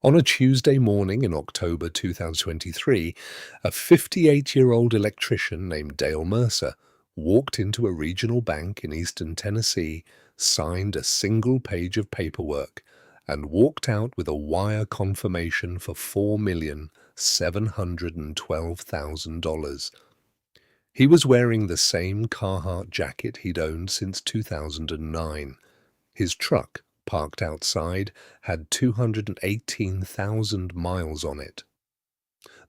On a Tuesday morning in October 2023, a 58-year-old electrician named Dale Mercer walked into a regional bank in eastern Tennessee, signed a single page of paperwork, and walked out with a wire confirmation for $4,712,000. He was wearing the same Carhartt jacket he'd owned since 2009. His truck, parked outside, had 218,000 miles on it.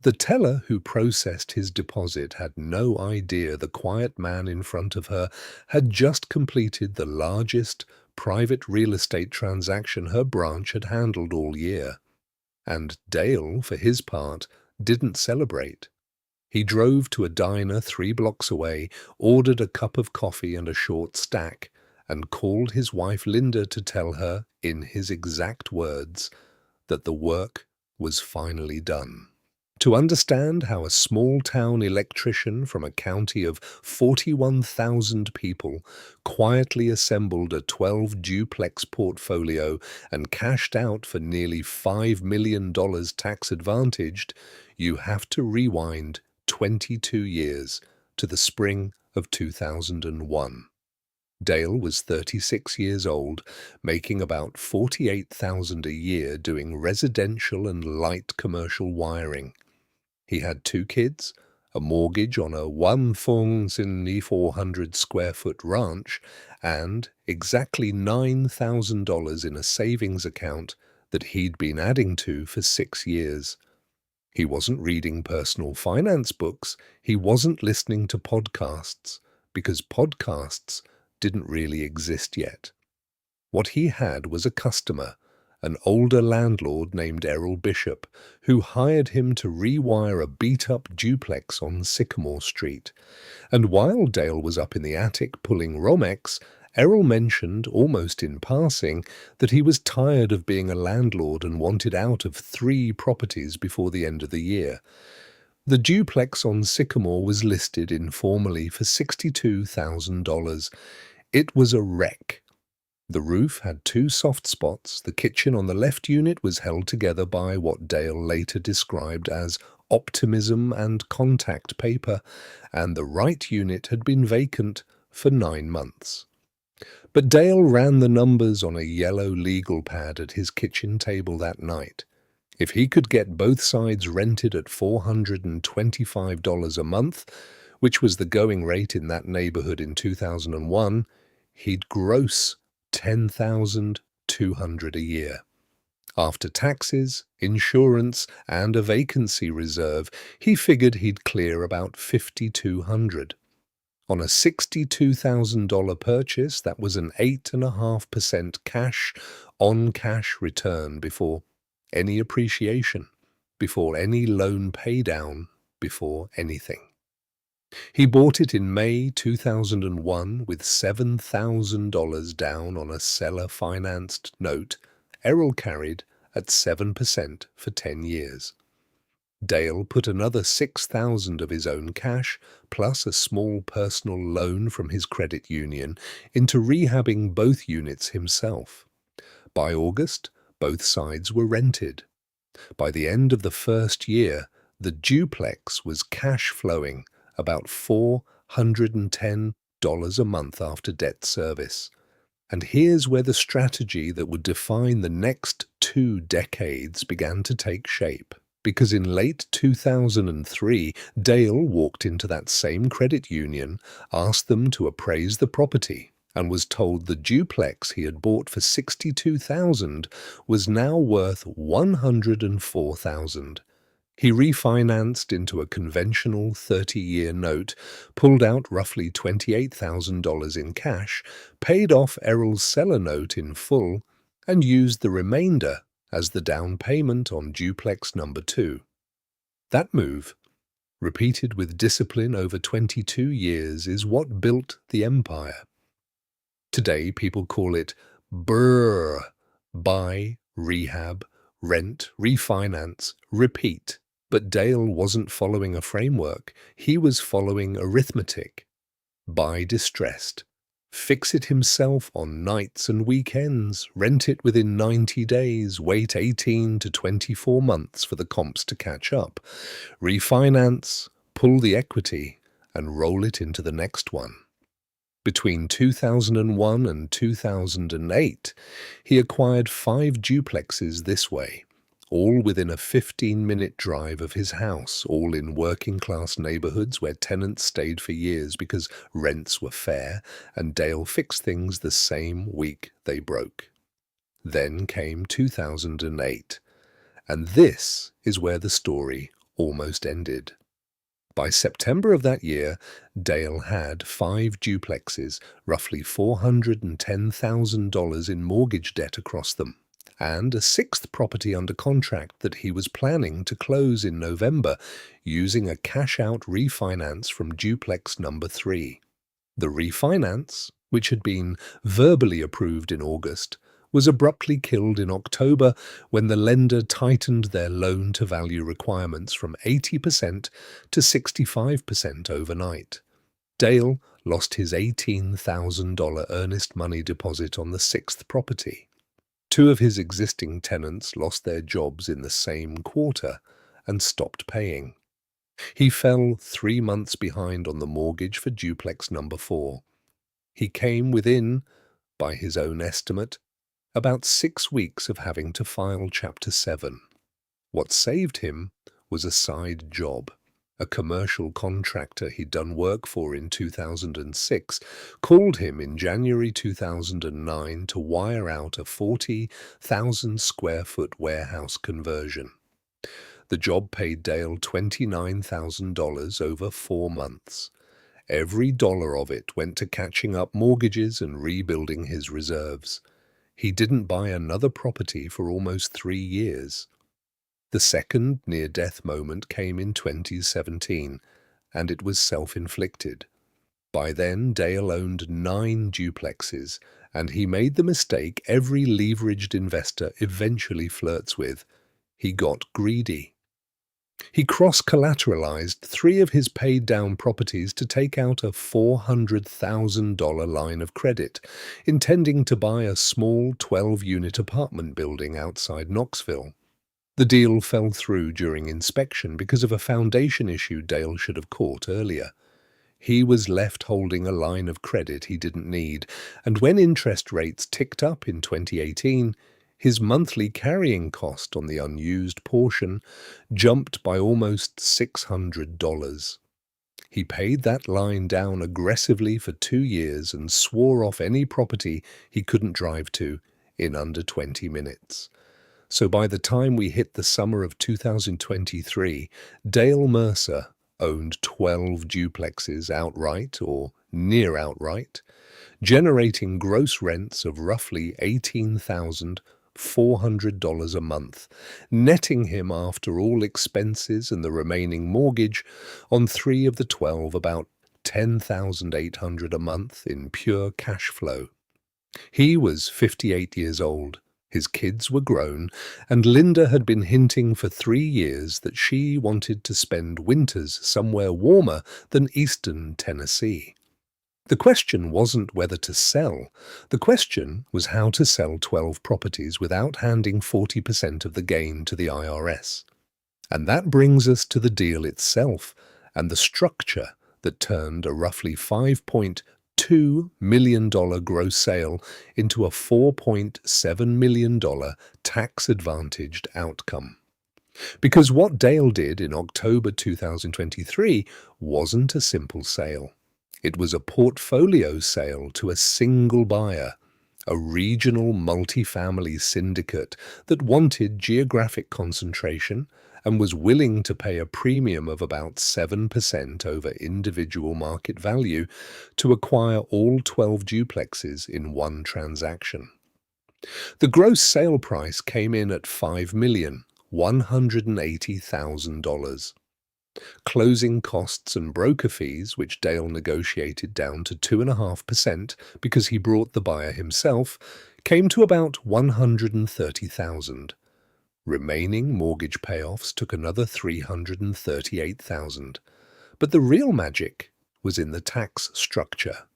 The teller who processed his deposit had no idea the quiet man in front of her had just completed the largest private real estate transaction her branch had handled all year. And Dale, for his part, didn't celebrate. He drove to a diner 3 blocks away, ordered a cup of coffee and a short stack, and called his wife Linda to tell her, in his exact words, that the work was finally done. To understand how a small-town electrician from a county of 41,000 people quietly assembled a 12-duplex portfolio and cashed out for nearly $5 million tax-advantaged, you have to rewind 22 years to the spring of 2001. Dale was 36 years old, making about $48,000 a year doing residential and light commercial wiring. He had 2 kids, a mortgage on a 400 square foot ranch, and exactly $9,000 in a savings account that he'd been adding to for 6 years. He wasn't reading personal finance books, he wasn't listening to podcasts, because podcasts didn't really exist yet. What he had was a customer, an older landlord named Errol Bishop, who hired him to rewire a beat-up duplex on Sycamore Street. And while Dale was up in the attic pulling Romex, Errol mentioned, almost in passing, that he was tired of being a landlord and wanted out of 3 properties before the end of the year. The duplex on Sycamore was listed informally for $62,000. It was a wreck. The roof had 2 soft spots, the kitchen on the left unit was held together by what Dale later described as optimism and contact paper, and the right unit had been vacant for 9 months. But Dale ran the numbers on a yellow legal pad at his kitchen table that night. If he could get both sides rented at $425 a month, which was the going rate in that neighborhood in 2001, he'd gross $10,200 a year. After taxes, insurance, and a vacancy reserve, he figured he'd clear about $5,200. On a $62,000 purchase, that was an 8.5% cash-on-cash return before any appreciation, before any loan paydown, before anything. He bought it in May 2001 with $7,000 down on a seller-financed note Errol carried at 7% for 10 years. Dale put another $6,000 of his own cash, plus a small personal loan from his credit union, into rehabbing both units himself. By August, both sides were rented. By the end of the first year, the duplex was cash flowing about $410 a month after debt service. And here's where the strategy that would define the next 2 decades began to take shape. Because in late 2003, Dale walked into that same credit union, asked them to appraise the property, and was told the duplex he had bought for $62,000 was now worth $104,000. He refinanced into a conventional 30-year note, pulled out roughly $28,000 in cash, paid off Errol's seller note in full, and used the remainder as the down payment on duplex number 2. That move, repeated with discipline over 22 years, is what built the empire. Today, people call it BRRRR: buy, rehab, rent, refinance, repeat. But Dale wasn't following a framework. He was following arithmetic. Buy distressed, Fix it himself on nights and weekends, rent it within 90 days, wait 18 to 24 months for the comps to catch up, refinance, pull the equity, and roll it into the next one. Between 2001 and 2008, he acquired 5 duplexes this way, all within a 15-minute drive of his house, all in working-class neighborhoods where tenants stayed for years because rents were fair, and Dale fixed things the same week they broke. Then came 2008, and this is where the story almost ended. By September of that year, Dale had 5 duplexes, roughly $410,000 in mortgage debt across them, and a 6th property under contract that he was planning to close in November using a cash-out refinance from duplex number 3. The refinance, which had been verbally approved in August, was abruptly killed in October when the lender tightened their loan-to-value requirements from 80% to 65% overnight. Dale lost his $18,000 earnest money deposit on the 6th property. 2 of his existing tenants lost their jobs in the same quarter and stopped paying. He fell 3 months behind on the mortgage for duplex number 4. He came within, by his own estimate, about 6 weeks of having to file Chapter 7. What saved him was a side job. A commercial contractor he'd done work for in 2006 called him in January 2009 to wire out a 40,000 square foot warehouse conversion. The job paid Dale $29,000 over 4 months. Every dollar of it went to catching up mortgages and rebuilding his reserves. He didn't buy another property for almost 3 years. The second near-death moment came in 2017, and it was self-inflicted. By then, Dale owned 9 duplexes, and he made the mistake every leveraged investor eventually flirts with. He got greedy. He cross-collateralized 3 of his paid-down properties to take out a $400,000 line of credit, intending to buy a small 12-unit apartment building outside Knoxville. The deal fell through during inspection because of a foundation issue Dale should have caught earlier. He was left holding a line of credit he didn't need, and when interest rates ticked up in 2018, his monthly carrying cost on the unused portion jumped by almost $600. He paid that line down aggressively for 2 years and swore off any property he couldn't drive to in under 20 minutes. So by the time we hit the summer of 2023, Dale Mercer owned 12 duplexes outright or near outright, generating gross rents of roughly $18,400 a month, netting him after all expenses and the remaining mortgage on 3 of the 12 about $10,800 a month in pure cash flow. He was 58 years old. His kids were grown, and Linda had been hinting for 3 years that she wanted to spend winters somewhere warmer than eastern Tennessee. The question wasn't whether to sell. The question was how to sell 12 properties without handing 40% of the gain to the IRS. And that brings us to the deal itself and the structure that turned a roughly $5.2 million gross sale into a $4.7 million tax-advantaged outcome. Because what Dale did in October 2023 wasn't a simple sale. It was a portfolio sale to a single buyer, a regional multifamily syndicate that wanted geographic concentration and was willing to pay a premium of about 7% over individual market value to acquire all 12 duplexes in one transaction. The gross sale price came in at $5,180,000. Closing costs and broker fees, which Dale negotiated down to 2.5% because he brought the buyer himself, came to about $130,000. Remaining mortgage payoffs took another $338,000. But the real magic was in the tax structure.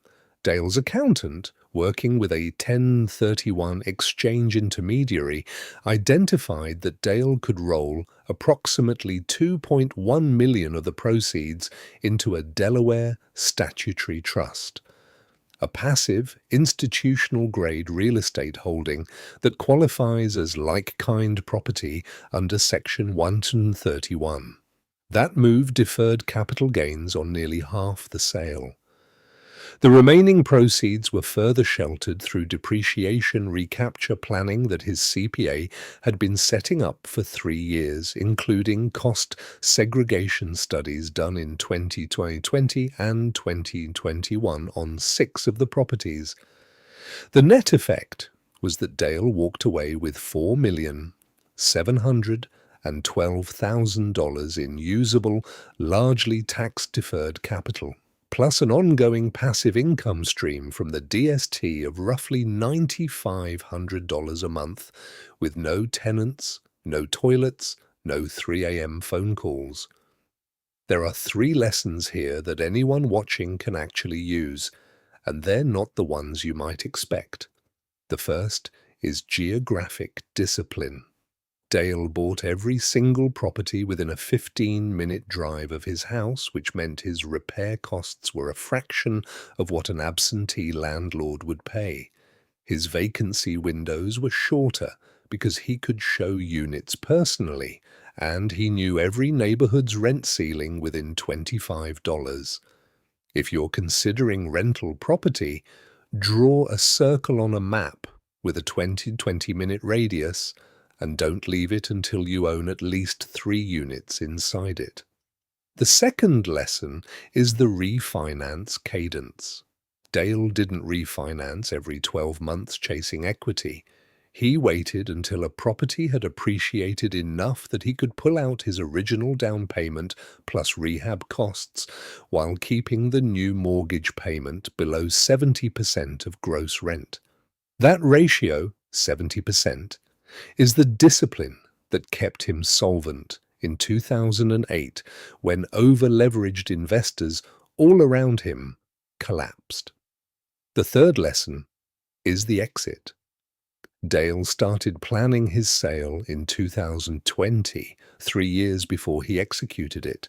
Dale's accountant, working with a 1031 exchange intermediary, identified that Dale could roll approximately 2.1 million of the proceeds into a Delaware statutory trust, a passive, institutional-grade real estate holding that qualifies as like-kind property under Section 131. That move deferred capital gains on nearly half the sale. The remaining proceeds were further sheltered through depreciation recapture planning that his CPA had been setting up for 3 years, including cost segregation studies done in 2020 and 2021 on 6 of the properties. The net effect was that Dale walked away with $4,712,000 in usable, largely tax-deferred capital, plus an ongoing passive income stream from the DST of roughly $9,500 a month, with no tenants, no toilets, no 3 a.m. phone calls. There are 3 lessons here that anyone watching can actually use, and they're not the ones you might expect. The first is geographic discipline. Dale bought every single property within a 15-minute drive of his house, which meant his repair costs were a fraction of what an absentee landlord would pay. His vacancy windows were shorter because he could show units personally, and he knew every neighborhood's rent ceiling within $25. If you're considering rental property, draw a circle on a map with a 20-minute radius, and don't leave it until you own at least 3 units inside it. The second lesson is the refinance cadence. Dale didn't refinance every 12 months chasing equity. He waited until a property had appreciated enough that he could pull out his original down payment plus rehab costs while keeping the new mortgage payment below 70% of gross rent. That ratio, 70%, is the discipline that kept him solvent in 2008 when over-leveraged investors all around him collapsed. The third lesson is the exit. Dale started planning his sale in 2020, 3 years before he executed it.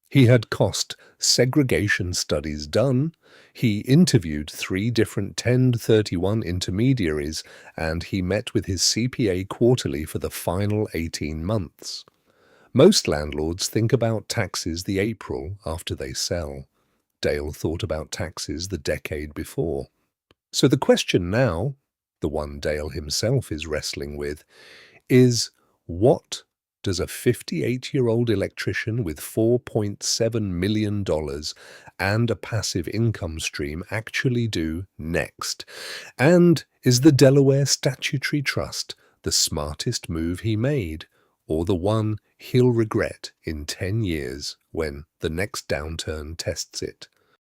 He had cost segregation studies done, he interviewed 3 different 1031 intermediaries, and he met with his CPA quarterly for the final 18 months. Most landlords think about taxes the April after they sell. Dale thought about taxes the decade before. So the question now, the one Dale himself is wrestling with, is what does a 58-year-old electrician with $4.7 million and a passive income stream actually do next? And is the Delaware Statutory Trust the smartest move he made, or the one he'll regret in 10 years when the next downturn tests it?